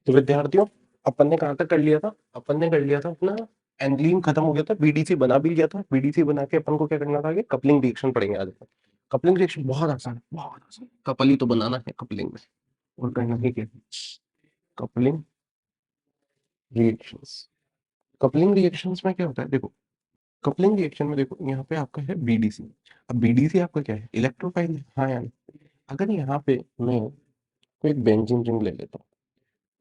तो विद्यार्थियों, अपन ने कहाँ तक कर लिया था? अपन ने कर लिया था अपना एंजिन खत्म हो गया था, बीडीसी बना भी लिया था। बीडीसी बना के अपन को क्या करना था? आगे कपलिंग रिएक्शन पढ़ेंगे आज अपन। कपलिंग रिएक्शन बहुत आसान है, बहुत आसान। कपल ही तो बनाना है कपलिंग में, और करना ही क्या है? Coupling reactions. कपलिंग रिएक्शंस में क्या होता है? देखो, कपलिंग रिएक्शन में देखो, यहाँ पे आपका है बीडीसी। अब बीडीसी आपका क्या है? इलेक्ट्रोफाइल है, हाँ या नहीं? अगर यहाँ पे मैं कोई एक बेंजीन रिंग ले लेता हूँ,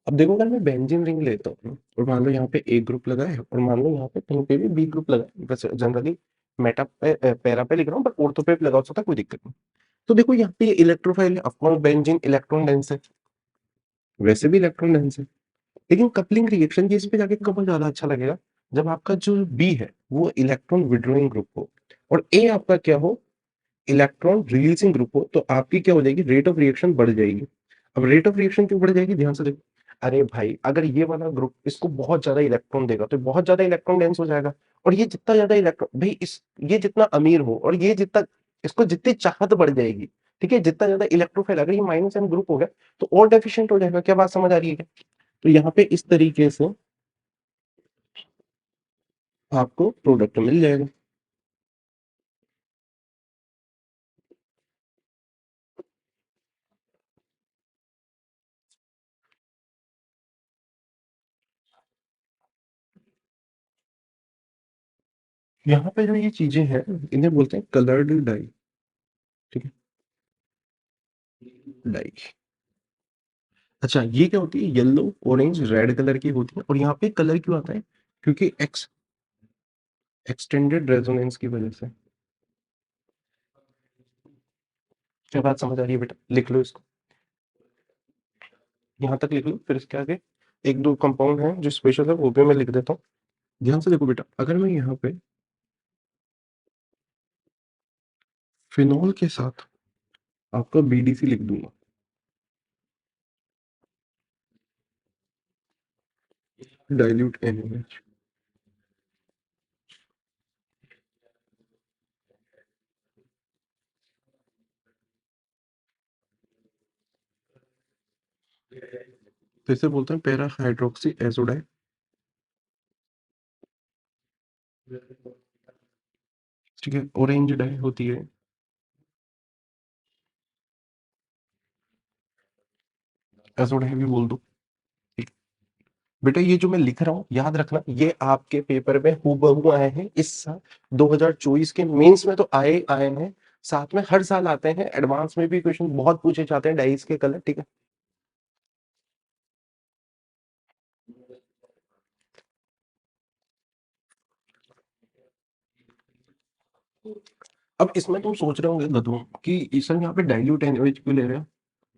अब देखो अगर मैं बेंजीन रिंग लेता हूँ और मान लो यहाँ पे ए ग्रुप लगा है और मान लो यहाँ पे कहीं पे भी बी ग्रुप लगा है, बस जनरली मेटा पे पैरा पे लिख रहा हूँ, पर ऑर्थो पे भी लगा हो सकता है, कोई दिक्कत नहीं। तो देखो यहाँ पे ये इलेक्ट्रोफाइल है, ऑफकोर्स बेंजीन इलेक्ट्रॉन डेंस है, वैसे भी इलेक्ट्रॉन डेंस है। लेकिन कपलिंग रिएक्शन की इस पे जाके कब ज्यादा अच्छा लगेगा? जब आपका जो बी है वो इलेक्ट्रॉन विड्रॉइंग ग्रुप हो और ए आपका क्या हो? इलेक्ट्रॉन रिलीजिंग ग्रुप हो, तो आपकी क्या हो जाएगी? रेट ऑफ रिएक्शन बढ़ जाएगी। अब रेट ऑफ रिएक्शन क्यों बढ़ जाएगी? ध्यान से देखो। अरे भाई, अगर ये वाला ग्रुप इसको बहुत ज्यादा इलेक्ट्रॉन देगा तो बहुत ज्यादा इलेक्ट्रॉन डेंस हो जाएगा। और ये जितना ज्यादा इलेक्ट्रॉन भाई इस ये जितना अमीर हो और ये जितना, इसको जितनी चाहत बढ़ जाएगी, ठीक है, जितना ज्यादा इलेक्ट्रोफाइल, अगर ये माइनस एन ग्रुप हो गया तो और डेफिशिएंट हो जाएगा। क्या बात समझ आ रही है क्या? तो यहाँ पे इस तरीके से आपको प्रोडक्ट मिल जाएगा। यहाँ पे जो ये चीजें हैं इन्हें बोलते हैं कलर्ड डाई। ठीक है, डाई। अच्छा, ये क्या होती है? येलो, ऑरेंज, रेड कलर की होती है। और यहाँ पे कलर क्यों आता है? क्योंकि एक्सटेंडेड रेजोनेंस की वजह से। क्या बात समझ आ रही है बेटा? लिख लो इसको, यहाँ तक लिख लो, फिर इसके आगे एक दो कंपाउंड है जो स्पेशल है, वो भी मैं लिख देता हूँ। ध्यान से देखो बेटा, अगर मैं यहाँ पे फिनॉल के साथ आपका बीडीसी लिख दूंगा, डाइल्यूट एनएच, तो इसे बोलते हैं पैरा हाइड्रोक्सी एजोडाई। ठीक है, ऑरेंज डाई होती है एजोडाई भी बोल दो। ठीक। बेटा ये जो मैं लिख रहा हूँ याद रखना, ये आपके पेपर में हूबहू आए हैं इस साल 2024 के मेंस में, तो आए आए हैं। साथ में हर साल आते हैं, एडवांस में भी क्वेश्चन बहुत पूछे जाते हैं डाइस के कलर। ठीक है, अब इसमें तुम सोच रहे होंगे गधों कि सर यहाँ पे डाइल्यूट एनएच क्यों ले रहे हो?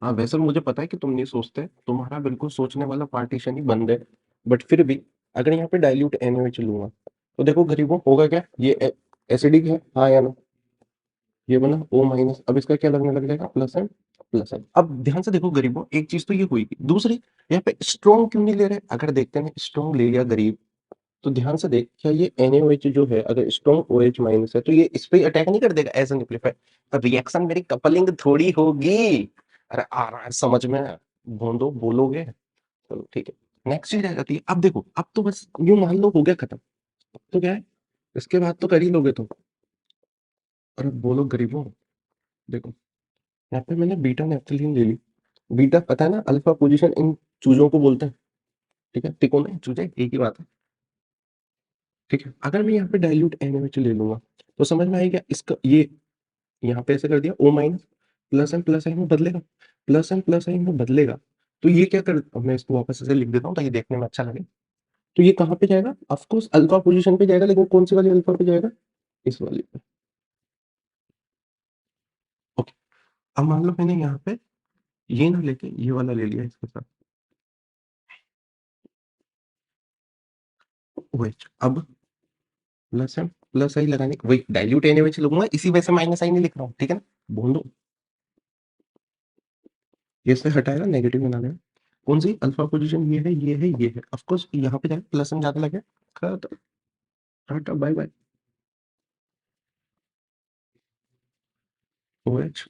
हाँ, वैसे मुझे पता है कि तुम नहीं सोचते, तुम्हारा बिल्कुल सोचने वाला पार्टीशन ही बंद है। बट फिर भी अगर यहाँ पे डाइल्यूट एनएच लूंगा तो देखो गरीबों, होगा क्या? ये एसिडिक है, हाँ या ना? ये बना O माइनस, अब इसका क्या लगने लग जाएगा? Plus n, plus n. अब ध्यान से देखो गरीबों, एक चीज तो ये हुई, दूसरी यहाँ पे स्ट्रॉन्ग क्यों नहीं ले रहे? अगर देखते हैं स्ट्रॉन्ग ले लिया गरीब, तो ध्यान से देख, क्या ये NaOH जो है अगर स्ट्रॉन्ग OH माइनस है तो ये इस पे अटैक नहीं कर देगा एज एन एम्पलीफायर? तो रिएक्शन मेरी कपलिंग थोड़ी होगी। अरे आ रहा है समझ में? भोंदो बोलोगे? चलो ठीक है। नेक्स्ट चीज आ जाती है, अब देखो, अब तो बस यूं मान लो हो गया खत्म। अब तो क्या है? इसके बाद तो कर ही लोगे तुम। अरे बोलो गरीबों, देखो यहाँ पे मैंने बीटा नेप्थलीन ले ली। बीटा पता है ना, अल्फा पोजीशन इन चूजों को बोलते हैं। ठीक है, टिको नहीं चूजे, एक ही बात है। ठीक है, अगर मैं यहाँ पे डाइल्यूट NaOH ले लूंगा तो समझ में आएगा इसका, ये यहाँ पे ऐसे कर दिया O माइनस, प्लस एन में बदलेगा, प्लस एन में बदलेगा। तो ये क्या कर, अब मैं इसको वापस ऐसे लिख देता हूँ ताकि देखने में अच्छा लगे। तो ये कहाँ पे जाएगा? ऑफकोर्स अल्फा पोजीशन पे जाएगा, लेकिन कौन सी वाली अल्फा पे जाएगा? इस वाली पे। ओके, अब मान लो मैंने यहाँ पे ये ना लेके ये वाला ले लिया इसके साथ OH। अब प्लस एम प्लस आई लगाने, वही डाइल्यूट NaOH लूंगा, इसी वजह से माइनस आई नहीं लिख रहा हूँ। ठीक है ना? बोल, ये से हटाएगा, नेगेटिव बना देगा। कौन सी अल्फा पोजीशन? ये है, ये है, ये है। ऑफ कोर्स यहाँ पे जाए प्लस एन ज्यादा लगे, खत्म, टाटा बाय बाय। OH।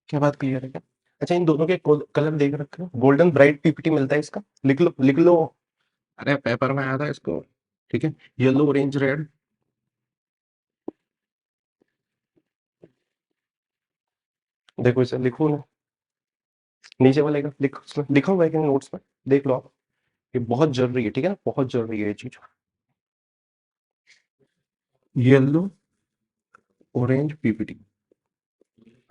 क्या बात क्लियर है क्या? अच्छा, इन दोनों के कलर देख रखे हो, गोल्डन ब्राइट पीपीटी मिलता है इसका, लिख लो लिख लो। अरे पेपर में आया था इसको, ठीक है। येलो ऑरेंज रेड, देखो इसे लिखो ना, नीचे वाले का लिखो, उसमें लिखा हुआ है कि नोट्स में, देख लो आप। ये बहुत जरूरी है, ठीक है ना, बहुत जरूरी है ये चीज। Yellow orange PPT.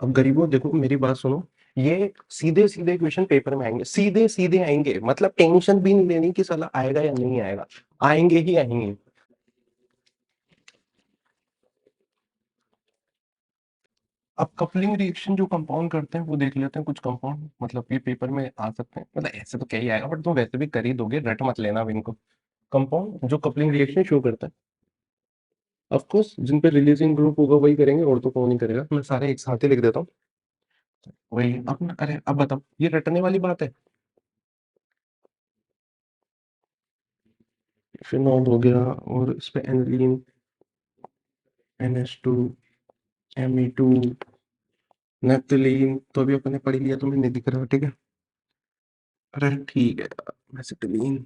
अब गरीबों देखो मेरी बात सुनो, ये सीधे सीधे क्वेश्चन पेपर में आएंगे, सीधे सीधे आएंगे, मतलब टेंशन भी नहीं लेनी कि साला आएगा या नहीं आएगा, आएंगे ही आएंगे। अब कपलिंग रिएक्शन जो कंपाउंड करते हैं वो देख लेते हैं, कुछ कंपाउंड मतलब ये पेपर में आ सकते हैं, मतलब ऐसे तो क्या ही आएगा, बट तुम वैसे भी कर ही दोगे, रट मत लेना अब इनको। कंपाउंड जो कपलिंग रिएक्शन शो करता है, ऑफ कोर्स जिन पे रिलीजिंग ग्रुप होगा वही करेंगे, और तो कौन नहीं करेगा, मैं सारे एक साथ ही लिख देता हूँ। वही अब, अरे अब बताओ, ये रटने वाली बात है। फिनॉल हो गया, और इस पे एनिलीन, NH2, Me2, नेप्थलीन तो अभी अपने पढ़ लिया, तुम्हें नहीं दिख रहा, ठीक है। अरे ठीक है, एसिटिलीन,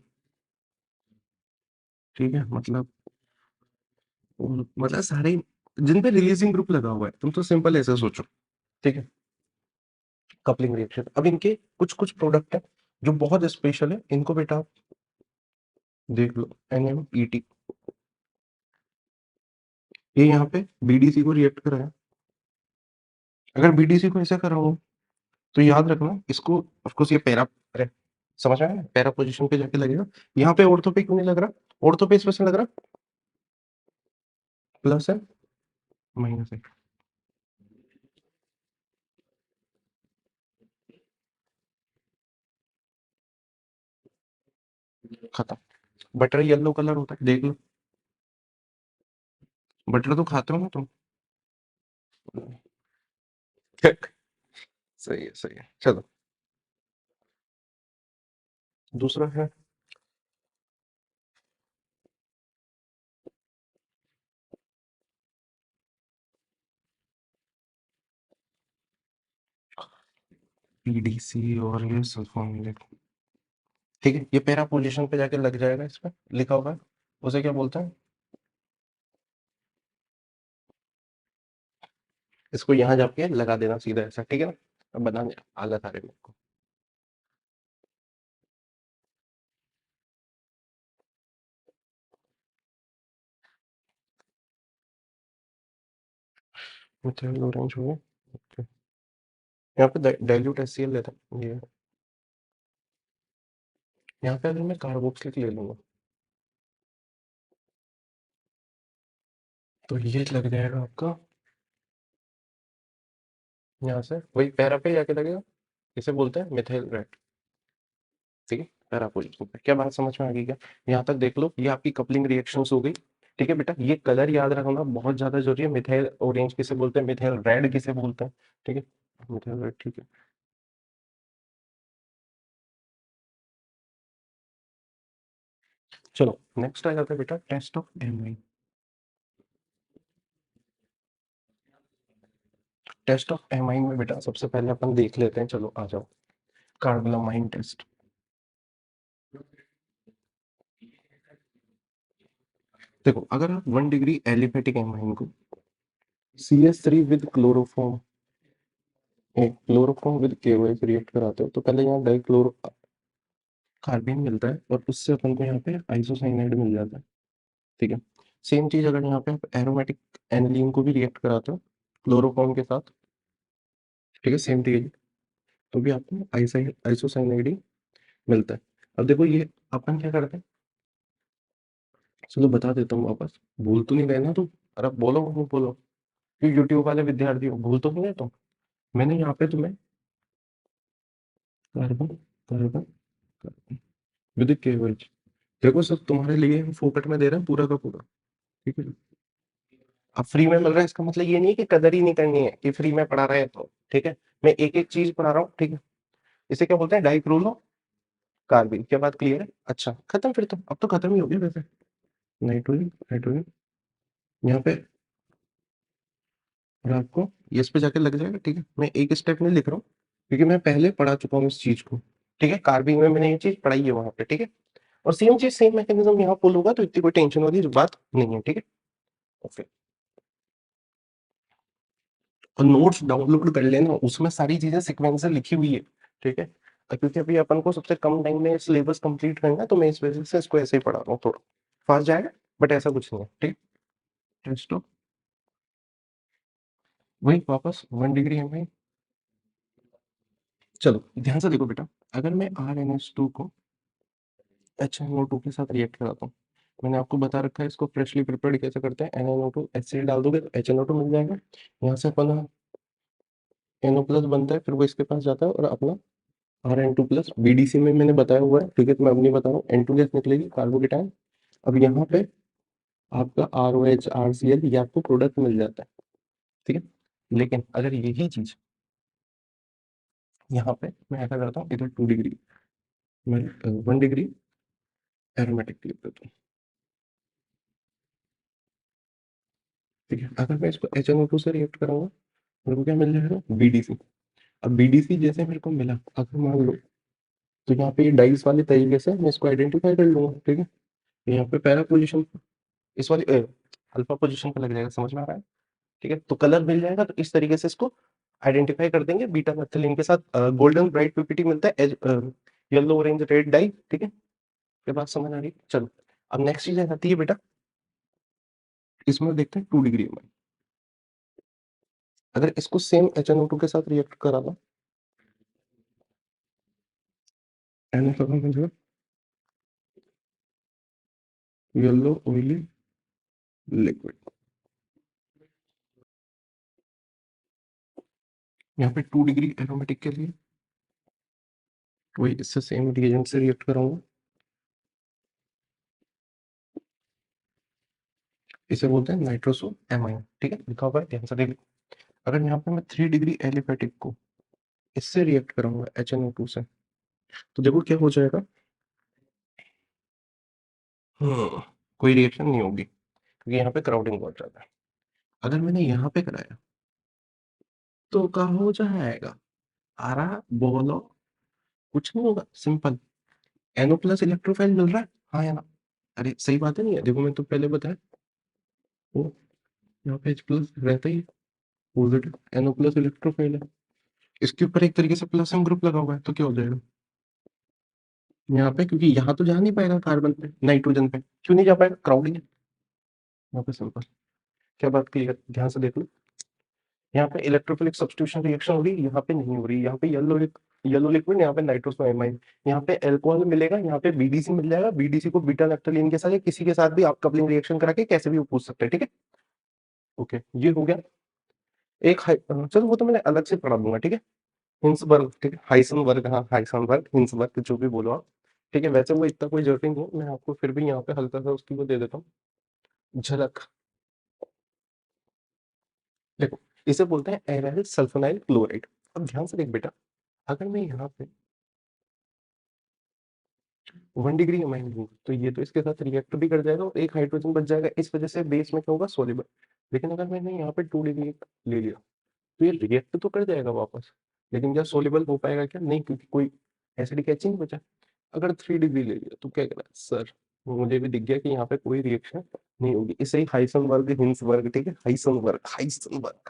ठीक है, मतलब मतलब सारे जिन पे रिलीजिंग ग्रुप लगा हुआ है, तुम तो सिंपल ऐसे सोचो, ठीक है। कपलिंग रिएक्शन, अब इनके कुछ कुछ प्रोडक्ट है जो बहुत स्पेशल है, इनको बेटा आप देख लो। NMET, ये यहाँ पे BDC को रिएक्ट कराया, अगर BDC को ऐसे कराऊं तो याद रखना इसको, ऑफकोर्स ये पैरा, अरे समझ में आया, पैरा पोजीशन पे जाके लगेगा। यहाँ पे ऑर्थो पे क्यों नहीं लग रहा, ऑर्थो पे इस वजह से लग रहा, प्लस है माइनस है, खत्म। बटर येलो कलर होता है, देख लो, बटर तो खाते हो ना तुम। सही है, चलो। दूसरा है PDC, और ये सल्फोनिल, ठीक है, ये पैरा पोजीशन पे जाके लग जाएगा, इस पे लिखा होगा, उसे क्या बोलते हैं, इसको यहाँ जाके लगा देना सीधा ऐसा, ठीक है ना। अब बनाने आलत आ रही है मेरे को। मिथाइल ऑरेंज हो गया, ओके। यहाँ पे डाइल्यूट HCl लेता हूँ ये, यहाँ पे अगर मैं कार्बोक्सिलिक ले लूंगा तो ये लग जाएगा आपका, यहाँ से वही पैरा पे जाके लगेगा, इसे बोलते हैं मिथाइल रेड, ठीक है। पैरा पोजीशन पे क्या बात समझ में आ गई क्या, यहाँ तक देख लो, ये आपकी कपलिंग रिएक्शंस हो गई, ठीक है बेटा। ये कलर याद रखना बहुत ज्यादा जरूरी है, मिथाइल ऑरेंज किसे बोलते हैं, मिथाइल रेड किसे बोलते हैं, ठीक है, मिथाइल रेड, ठीक है। चलो नेक्स्ट आ जाता है बेटा test of amine. Test of amine में बेटा सबसे पहले अपन देख लेते हैं, चलो आ जाओ, कार्बोलामाइन टेस्ट। देखो अगर आप 1 डिग्री एलिफेटिक एमाइन को CH3 with chloroform, chloroform with KOH react कराते हो, तो पहले यहाँ डाइक्लोरो कार्बन मिलता है, और उससे अपन को यहाँ पे आइसोसाइनाइड मिल जाता है, ठीक है। सेम चीज अगर यहाँ पे आप एरोमेटिक एनिलीन को भी रिएक्ट कराते हो क्लोरोफॉर्म के साथ, ठीक है, सेम चीज, तो भी आपको आइसोसाइनाइड ही मिलता है। अब देखो ये अपन क्या करते हैं, चलो बता देता हूँ वापस, भूल तो नहीं गए ना तुम, अरे बोलो बोलो बोलो, क्यों यूट्यूब वाले विद्यार्थी हो, भूल तो नहीं गए तुम। मैंने यहाँ पे तुम्हें carbon carbon carbon with KOH, देखो सब तुम्हारे लिए हम फोकट में दे रहे हैं पूरा का पूरा, ठीक है। अब फ्री में मिल रहा है, इसका मतलब ये नहीं है कि कदर ही नहीं करनी है कि फ्री में पढ़ा रहे हैं तो, ठीक है। मैं एक एक चीज पढ़ा रहा हूँ, ठीक है। इसे क्या बोलते हैं, डाइक्रोलो कार्बिन, क्या बात क्लियर है, अच्छा खत्म, फिर तो अब तो खत्म ही हो गया वैसे। नाइट्रोजन नाइट्रोजन यहाँ पे, और आपको ये इस पे जाके लग जाएगा, ठीक है। मैं एक स्टेप नहीं लिख रहा हूँ, क्योंकि मैं पहले पढ़ा चुका हूँ इस चीज को, ठीक है, कार्बिंग में मैंने ये चीज पढ़ाई है वहां पे, ठीक है। और सेम चीज सेम मैकेनिज्म यहाँ पुल होगा, तो इतनी कोई टेंशन वाली बात नहीं है, ठीक है। ओके, और नोट्स डाउनलोड कर लेना, उसमें सारी चीजें सीक्वेंस से लिखी हुई है, ठीक है। क्योंकि अभी अपन को सबसे कम टाइम में सिलेबस कंप्लीट करना है, तो मैं इस वजह से इसको ऐसे ही पढ़ा रहा हूँ, थोड़ा फास्ट जाएगा, बट ऐसा कुछ नहीं है, ठीक। टेस्ट तो वही वापस 1 डिग्री है भाई। चलो ध्यान से देखो बेटा, अगर मैं RnH2 को HNO2 के साथ रिएक्ट कराता हूँ, मैंने आपको बता रखा है इसको फ्रेशली प्रिपेयर्ड कैसे करते हैं। NaNO2 एसिड डाल दोगे तो HNO2 मिल जाएगा, यहाँ से अपना NO प्लस बनता है, फिर वो इसके पास जाता है और अपना Rn2 प्लस BDC में मैंने बताया हुआ है, ठीक है, तो मैं अब नहीं बता रहा हूँ, N2 गैस निकलेगी कार्बोकेटाइन। अब यहाँ पे आपका ROH RCl ये आपको प्रोडक्ट मिल जाता है, ठीक है। लेकिन अगर यही चीज यहाँ पे मैं ऐसा करता हूँ, इधर 2 डिग्री, मैं 1 डिग्री एरोमेटिक लिख देता हूँ, ठीक है। अगर मैं इसको HNO2 से रिएक्ट कराऊंगा, मेरे को क्या मिल जाएगा, BDC। अब BDC जैसे मेरे को मिला, अगर मान लो, तो यहाँ पे ये डाइस वाले तरीके से मैं इसको आइडेंटिफाई कर लूंगा, ठीक है। यहाँ पे पहला पोजीशन इस वाली अल्फा पोजीशन पे लग जाएगा, समझ में आ रहा है, ठीक है। तो कलर मिल जाएगा, तो इस तरीके से इसको आइडेंटिफाई कर देंगे। बीटा मैथिलीन के साथ गोल्डन ब्राइट पीपीटी मिलता है, येलो ऑरेंज रेड डाई, ठीक है। ये बात समझ आ रही है, चलो। अब नेक्स्ट चीज आती है बेटा, इसमें देखते हैं 2 डिग्री में, अगर इसको सेम HNO2 के साथ रिएक्ट करा दो, येलो ऑयली लिक्विड, यहाँ पे 2 डिग्री एरोमेटिक के लिए वही इससे सेम रिएजेंट से रिएक्ट कराऊंगा, इसे बोलते हैं नाइट्रोसो एमाइन, ठीक है, लिखा हुआ है, ध्यान से देख लो। अगर यहाँ पे मैं 3 डिग्री एलिफेटिक को इससे रिएक्ट कराऊंगा HNO2 से, तो देखो क्या हो जाएगा, कोई रिएक्शन नहीं होगी, क्योंकि यहाँ पे क्राउडिंग बहुत ज्यादा है। अगर मैंने यहाँ पे कराया तो क्या हो जाएगा, आरा बोलो, कुछ नहीं होगा, सिंपल, NO प्लस इलेक्ट्रोफाइल मिल रहा है, हाँ या ना, अरे सही बात है, नहीं है, देखो मैं तो पहले बताया, वो यहाँ पे H प्लस रहता ही है, पॉजिटिव NO प्लस इलेक्ट्रोफाइल है, इसके ऊपर एक तरीके से प्लस एम ग्रुप लगा हुआ है, तो क्या हो जाएगा यहाँ पे, क्योंकि यहाँ तो जा नहीं पाएगा कार्बन पे, नाइट्रोजन पे क्यों नहीं जा पाएगा, क्राउडिंग है यहाँ पे, सिंपल। क्या बात क्लियर, ध्यान से देख लो, यहाँ पे इलेक्ट्रोफिलिक सब्स्टिट्यूशन रिएक्शन हो रही है, यहाँ पे नहीं हो रही, यहाँ पे येलो लिक्विड, यहाँ पे नाइट्रोसोएमाइन, यहाँ पे अल्कोहल मिलेगा, यहाँ पे BDC मिल जाएगा, BDC को बीटा नैप्थेलीन के साथ या किसी के साथ भी आप कपलिंग रिएक्शन करा के कैसे भी पूछ सकते हैं, ठीक है। ओके, ये हो गया एक चलो वो तो मैंने अलग से पढ़ा दूंगा, ठीक है। हिंसबर्ग, ठीक है, हाइसेनबर्ग, हाँ हाइसेनबर्ग हिंसबर्ग जो भी बोलो आप, ठीक है। वैसे वो इतना कोई जरूरी नहीं है, मैं आपको फिर भी यहाँ पे हल्का सा उसकी वो दे देता हूँ, झलक। देखो, इसे बोलते हैं एराइल सल्फोनाइल क्लोराइड। अब ध्यान से देख बेटा, अगर मैं यहाँ पे 1 डिग्री अमाइन लूंगा, तो ये तो इसके साथ रिएक्ट भी कर जाएगा और एक हाइड्रोजन बच जाएगा, इस वजह से बेस में क्या होगा, सोल्यूबल। लेकिन अगर मैंने यहाँ पे 2 डिग्री ले लिया, तो ये रिएक्ट तो कर जाएगा वापस, लेकिन क्या सोल्यूबल हो पाएगा क्या, नहीं, क्योंकि कोई एसिडिक एच नहीं बचा। अगर 3 डिग्री ले लिया तो क्या करा सर, मुझे भी दिख गया कि यहाँ पे कोई रिएक्शन नहीं होगी, इसे ही हाइसेनबर्ग हिंसबर्ग, ठीक है, हाइसेनबर्ग हाइसेनबर्ग,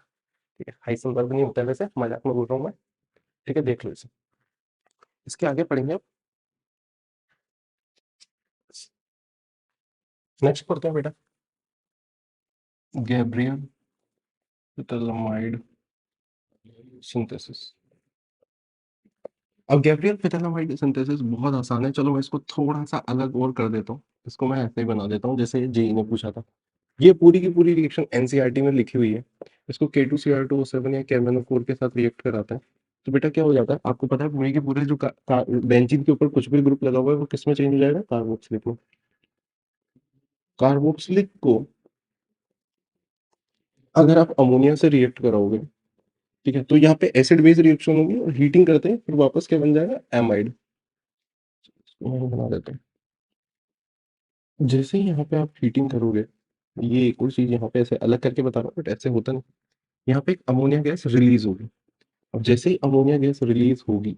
ठीक है, हाइसेनबर्ग नहीं होता है वैसे, मजाक में बोल रहा हूँ मैं, ठीक है, देख लो इसे। इसके आगे पढ़ेंगे अब, नेक्स्ट पढ़ते हैं बेटा, गैब्रियल फिटालामाइड सिंथेसिस। अब गैब्रियल फिटालामाइड सिंथेसिस बहुत आसान है, चलो मैं इसको थोड़ा सा अलग और कर देता हूँ, इसको मैं ऐसे ही बना देता हूँ जैसे जेई ने पूछा था। ये पूरी की पूरी रिएक्शन एनसीईआरटी में लिखी हुई है, इसको K2Cr2O7 या KMnO4 के साथ रिएक्ट कराते हैं, तो बेटा क्या हो जाता है, आपको पता है, पूरे के पूरे जो बेंजीन के ऊपर कुछ भी ग्रुप लगा हुआ है वो किस में चेंज हो जाएगा, कार्बोक्सिलिक में। कार्बोक्सिलिक को अगर आप अमोनिया से रिएक्ट कराओगे, ठीक है, तो यहाँ पे एसिड बेस रिएक्शन होगी और हीटिंग करते हैं, फिर वापस क्या बन जाएगा, एमाइड। बना देते हैं, जैसे ही यहाँ पे आप हीटिंग करोगे, ये एक और चीज यहाँ पे ऐसे अलग करके बता रहा हूँ, बट ऐसे होता नहीं, यहाँ पे एक अमोनिया गैस रिलीज होगी, अब जैसे ही अमोनिया गैस रिलीज होगी,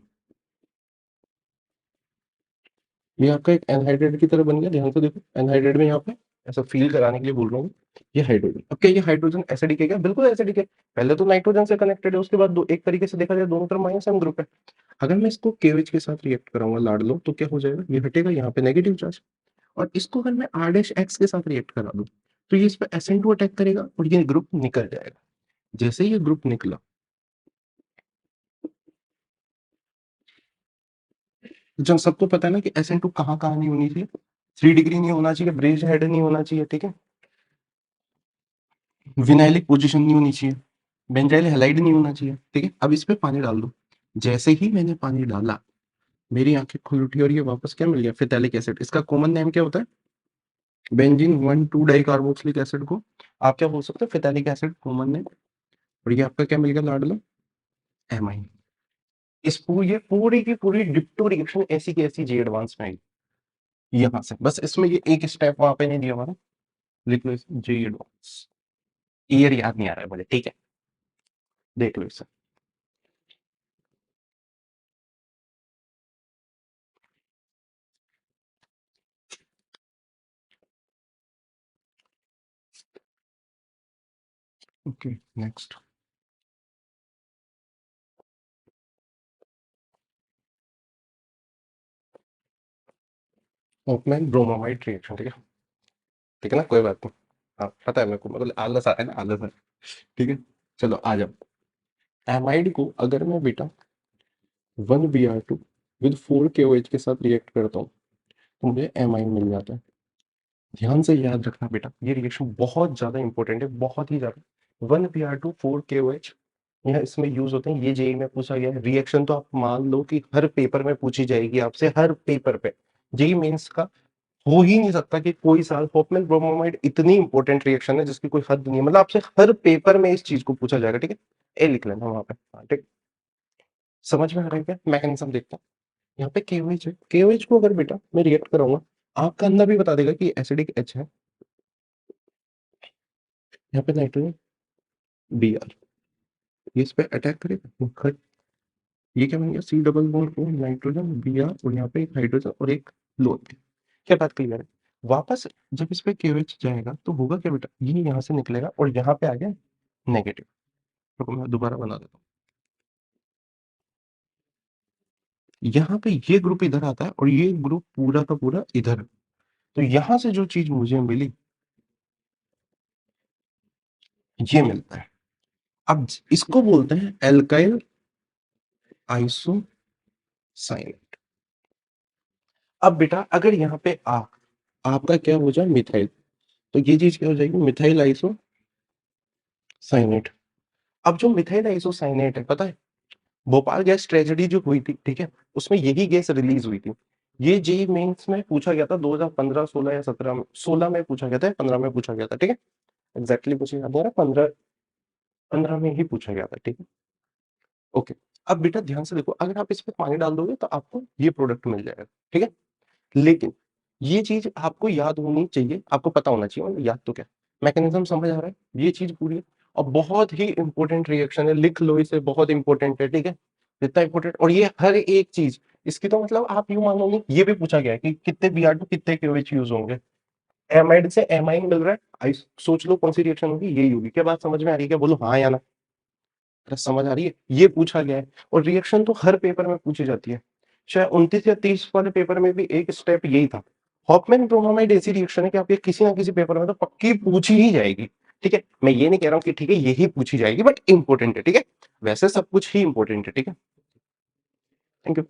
ये आपका एक एनहाइड्रेट की तरह बन गया। ध्यान से देखो, एनहाइड्रेट में यहाँ पे ऐसा फील कराने के लिए बोल रहा हूँ, ये हाइड्रोजन। अब क्या ये हाइड्रोजन एसिडिक है क्या? बिल्कुल एसिडिक है। पहले तो नाइट्रोजन से कनेक्टेड है, उसके बाद दो, एक तरीके से देखा जाए दोनों तरफ माइनस एम ग्रुप है। अगर मैं इसको केवेज के साथ रिएक्ट कराऊंगा लाड लो, तो क्या हो जाएगा, ये हटेगा, यहाँ पे नेगेटिव चार्ज। और इसको अगर मैं आर डैश एक्स के साथ रिएक्ट करा दूं, तो ये इस पे SN2 अटैक करेगा और ये ग्रुप निकल जाएगा। जैसे ही ये ग्रुप निकला, जब सबको पता है ना कि SN2 कहाँ कहाँ नहीं होनी चाहिए, 3 डिग्री नहीं होना चाहिए, ब्रेज हेड नहीं होना चाहिए, ठीक है, विनाइलिक पोजीशन नहीं होनी चाहिए, बेंजाइल हैलाइड नहीं होना चाहिए, ठीक है। अब इस पे पानी डाल दो। जैसे ही मैंने पानी डाला, मेरी आंखें खुल उठी और ये वापस क्या मिल गया, फिथैलिक एसिड। इसका कॉमन नेम क्या होता है? बेंजीन 1,2 डाई कार्बोक्सिलिक एसिड को आप क्या बोल सकते हो, फिथैलिक एसिड कॉमन नेम। और ये आपका क्या मिल गया लाडलो, एमाइन। इस पूरी, ये पूरी की पूरी डिप्टो रिएक्शन ऐसी की ऐसी जी एडवांस में आई यहाँ से। बस इसमें ये एक स्टेप वहां पे नहीं दिया हमारा, लिख लो इसे जी एडवांस। ईयर याद नहीं आ रहा है मुझे, ठीक है, देख लो इसे। Okay, next. Hoffmann bromamide reaction, ठीक है, ठीक है ना, कोई बात नहीं। हाँ पता है मेरे को, मतलब आलस आ रहा है ना, आलस है, ठीक है। चलो आ जाओ। एमाइड को अगर मैं बेटा 1Br2 विद 4KOH के साथ रिएक्ट करता हूँ, तो मुझे एमाइन मिल जाता है। ध्यान से याद रखना बेटा, ये रिएक्शन बहुत ज्यादा इंपॉर्टेंट है, बहुत ही ज्यादा। 1Br2 4KOH यह इसमें यूज होते हैं। ये जेई में पूछा गया है रिएक्शन, तो आप मान लो कि हर पेपर में पूछी जाएगी आपसे, हर पेपर पे। जेई मेंस का हो ही नहीं सकता कि कोई साल, होपमेन ब्रोमोमाइड इतनी इंपॉर्टेंट रिएक्शन है जिसकी कोई हद नहीं है, मतलब आपसे हर पेपर में इस चीज को पूछा जाएगा, ठीक है। ए लिख लेना वहां पे, हाँ, ठीक। समझ में आ रहा है क्या मैकेनिज्म? देखता हूँ यहाँ पे केओएच है, केओएच को अगर बेटा मैं रिएक्ट कराऊंगा, आपका अंदर भी बता देगा कि एसिडिक एच है। यहाँ पे नाइट्रोजन Br, ये इस पे अटैक करेगा, ये क्या बन गया, C double bond O nitrogen Br, और यहाँ पे एक हाइड्रोजन और एक लोन। क्या बात क्लियर है? वापस जब इस पे KOH जाएगा तो होगा क्या बेटा, ये यहाँ से निकलेगा और यहाँ पे आ गया नेगेटिव। तो मैं दोबारा बना देता हूँ। यहाँ पे ये ग्रुप इधर आता है और ये ग्रुप पूरा का पूरा इधर। तो यहाँ से जो चीज मुझे मिली, ये मिलता है। अब इसको बोलते हैं एल्काइल आइसोसाइनेट। अब बेटा अगर यहाँ पे आपका क्या हो जाए, मिथाइल, तो ये चीज क्या हो जाएगी, मिथाइल आइसोसाइनेट। अब जो मिथाइल आइसोसाइनेट है, पता है भोपाल गैस ट्रेजेडी जो हुई थी, ठीक है, उसमें यही गैस रिलीज हुई थी। ये जेई मेंस में पूछा गया था 2015 16 या 17 में, 16 में पूछा गया था, 15 में पूछा गया था, ठीक है। एग्जैक्टली मुझे याद नहीं आ रहा, 15 में ही पूछा गया था, ठीक है। ओके। अब बेटा ध्यान से देखो, अगर आप इस पे पानी डाल दोगे तो आपको ये प्रोडक्ट मिल जाएगा, ठीक है। लेकिन ये चीज आपको याद होनी चाहिए, आपको पता होना चाहिए, मतलब याद तो क्या, मैकेनिज्म समझ आ रहा है, ये चीज पूरी है। और बहुत ही इंपॉर्टेंट रिएक्शन है, लिख लो इसे, बहुत इंपॉर्टेंट है, ठीक है, इतना इंपॉर्टेंट। और ये हर एक चीज इसकी, तो मतलब आप यूं मानोगे, ये भी पूछा गया है कि कितने Br2 कितने KOH यूज होंगे। एमाइड से एमाइन मिल रहा है, सोच लो कौन सी रिएक्शन होगी, यही होगी। क्या बात समझ में आ रही है क्या, बोलो हाँ या ना। अरे समझ आ रही है, ये पूछा गया है। और रिएक्शन तो हर पेपर में पूछी जाती है, शायद 29 या 30 वाले पेपर में भी एक स्टेप यही था। हॉफमैन ब्रोमाइड ऐसी रिएक्शन है कि आपके किसी ना किसी पेपर में तो पक्की पूछी ही जाएगी, ठीक है। मैं ये नहीं कह रहा हूँ कि ठीक है यही पूछी जाएगी, बट इंपॉर्टेंट है, ठीक है। वैसे सब कुछ ही इंपॉर्टेंट है, ठीक है। Thank you.